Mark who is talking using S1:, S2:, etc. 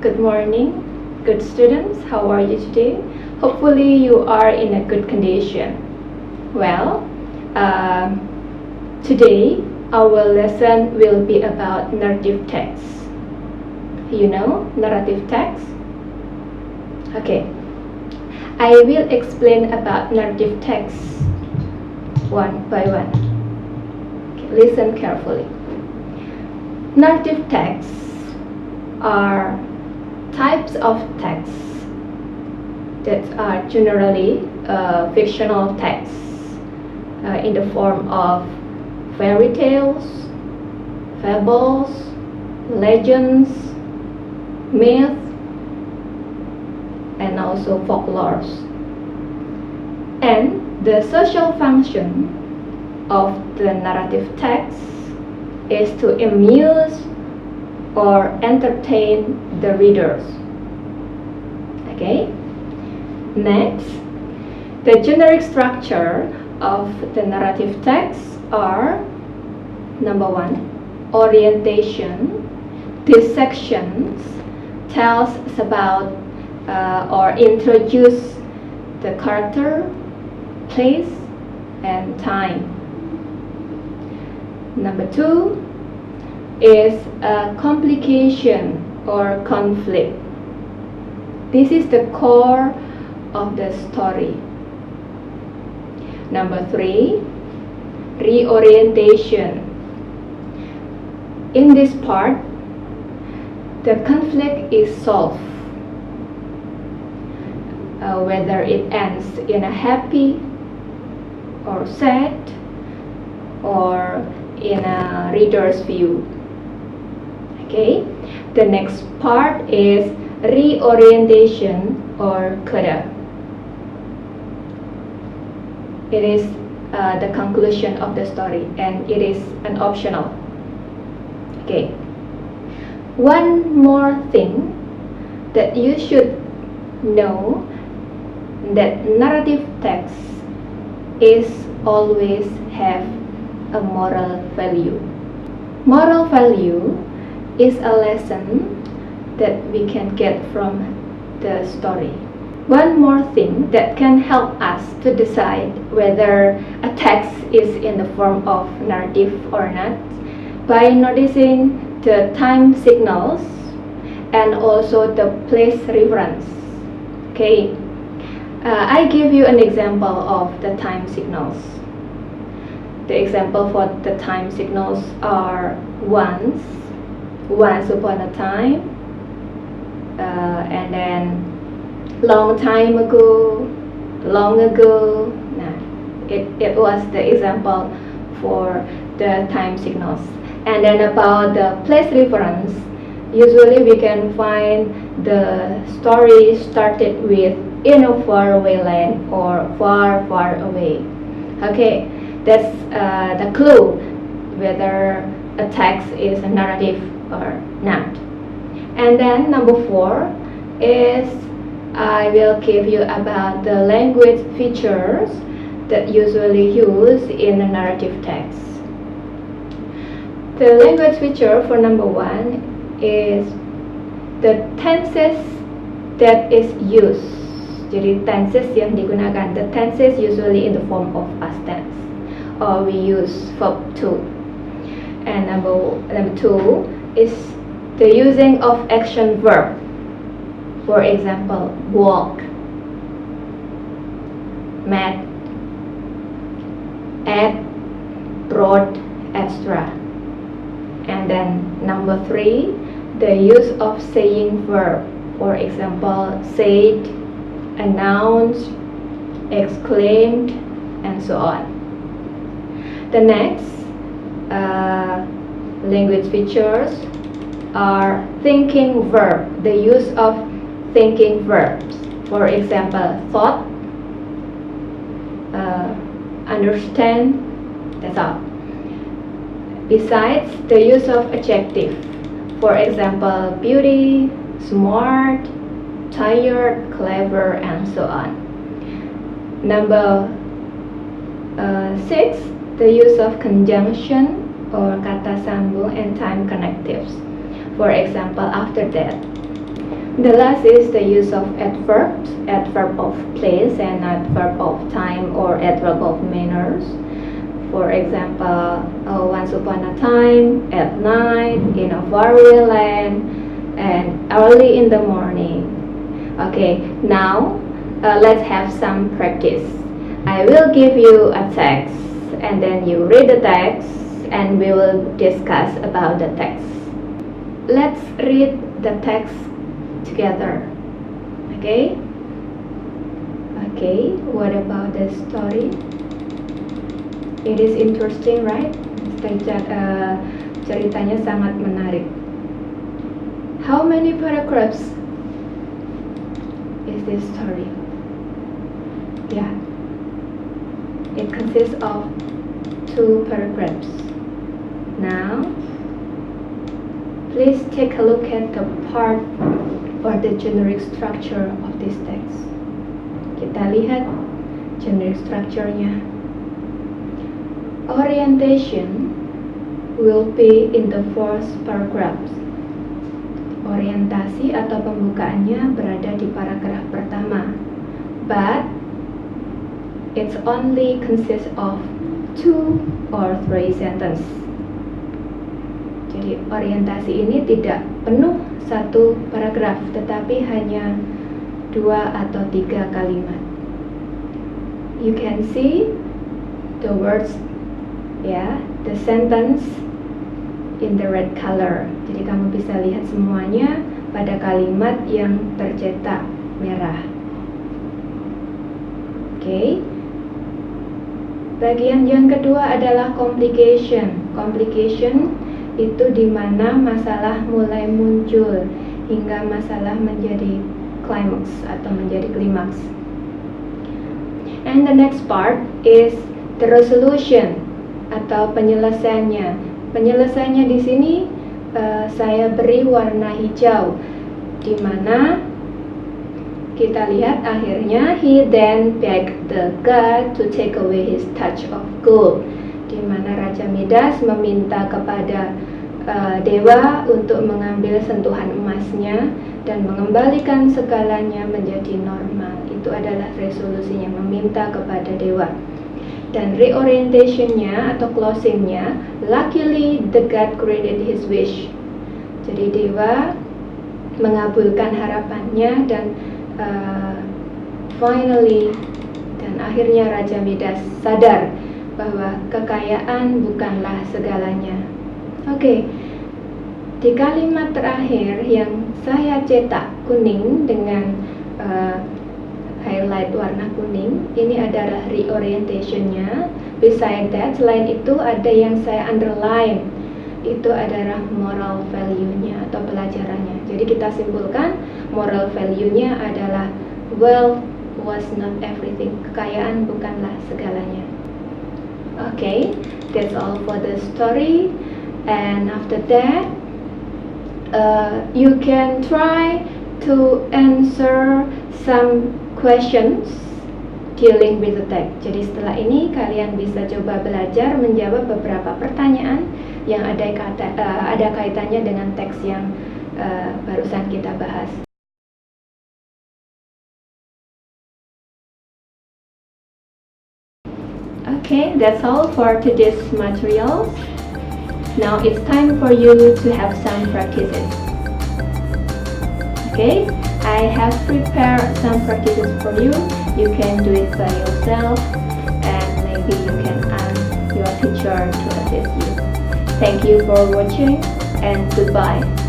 S1: Good morning, good students. How are you today? Hopefully you are in a good condition. Well, today our lesson will be about narrative text. You know narrative text? Okay. I will explain about narrative text one by one. Okay, listen carefully. Narrative texts are types of texts that are generally fictional texts in the form of fairy tales, fables, legends, myths, and also folklores. And the social function of the narrative text is to amuse or entertain the readers. Okay? Next, the generic structure of the narrative texts are: number one, orientation. These sections tells us about or introduce the character, place, and time. Number two is a complication or conflict. This is the core of the story. Number three, reorientation. In this part, the conflict is solved, whether it ends in a happy or sad or in a reader's view. Okay, the next part is reorientation or coda. It is the conclusion of the story and it is an optional. Okay, one more thing that you should know, that narrative text is always have a moral value. Moral value is a lesson that we can get from the story. One more thing that can help us to decide whether a text is in the form of narrative or not, by noticing the time signals and also the place reference. Okay, I give you an example of the time signals. The example for the time signals are once upon a time, and then long time ago, long ago. It was the example for the time signals. And then about the place reference, usually we can find the story started with in a faraway land or far, far away. Okay, that's the clue whether a text is a narrative or not. And then number four is I will give you about the language features that usually used in a narrative text. The language feature for number one is the tenses that is used. Jadi tenses yang digunakan, the tenses usually in the form of past tense, or we use verb to. And number two is the using of action verb. For example, walk, met, ate, wrote, etc. And then number three, the use of saying verb. For example, said, announced, exclaimed, and so on. The next language features are thinking verb, the use of thinking verbs. For example, thought, understand, that's all. Besides, the use of adjective. For example, beauty, smart, tired, clever, and so on. Number 6, the use of conjunction or kata sambung and time connectives. For example, after that. The last is the use of adverbs, adverb of place and adverb of time or adverb of manners. For example, once upon a time, at night, in a faraway land, and early in the morning. Okay, now let's have some practice. I will give you a text and then you read the text and we will discuss about the text. Let's read the text together. Okay? Okay, what about the story? It is interesting, right? Ceritanya sangat menarik. How many paragraphs is this story? Yeah, it consists of 2 paragraphs. Now, please take a look at the part or the generic structure of this text. Kita lihat generic structure-nya. Orientation will be in the first paragraphs. Orientasi atau pembukaannya berada di paragraf pertama, but it's only consists of 2 or 3 sentences. Jadi orientasi ini tidak penuh 1 paragraf, tetapi hanya 2 atau 3 kalimat. You can see the words, the sentence in the red color. Jadi kamu bisa lihat semuanya pada kalimat yang tercetak merah. Oke. Bagian yang kedua adalah complication. Complication itu di mana masalah mulai muncul hingga masalah menjadi climax atau menjadi klimaks. And the next part is the resolution atau penyelesaiannya. Penyelesaiannya di sini saya beri warna hijau, di mana kita lihat akhirnya he then begged the god to take away his touch of gold, di mana Raja Midas meminta kepada dewa untuk mengambil sentuhan emasnya dan mengembalikan segalanya menjadi normal. Itu adalah resolusinya, meminta kepada dewa. Dan reorientationnya atau closingnya, luckily the god granted his wish. Jadi dewa mengabulkan harapannya dan finally dan akhirnya Raja Midas sadar bahwa kekayaan bukanlah segalanya. Oke, di kalimat terakhir yang saya cetak kuning dengan highlight warna kuning, ini adalah reorientationnya. Beside that, selain itu ada yang saya underline, itu adalah moral value-nya atau pelajarannya. Jadi kita simpulkan moral value-nya adalah wealth was not everything. Kekayaan bukanlah segalanya. Okay, that's all for the story. And after that, you can try to answer some questions dealing with the text. Jadi setelah ini kalian bisa coba belajar menjawab beberapa pertanyaan yang ada kaitannya dengan teks yang barusan kita bahas. Okay, that's all for today's materials. Now it's time for you to have some practices. Okay, I have prepared some practices for you. You can do it by yourself, and maybe you can ask your teacher to assist you. Thank you for watching, and goodbye.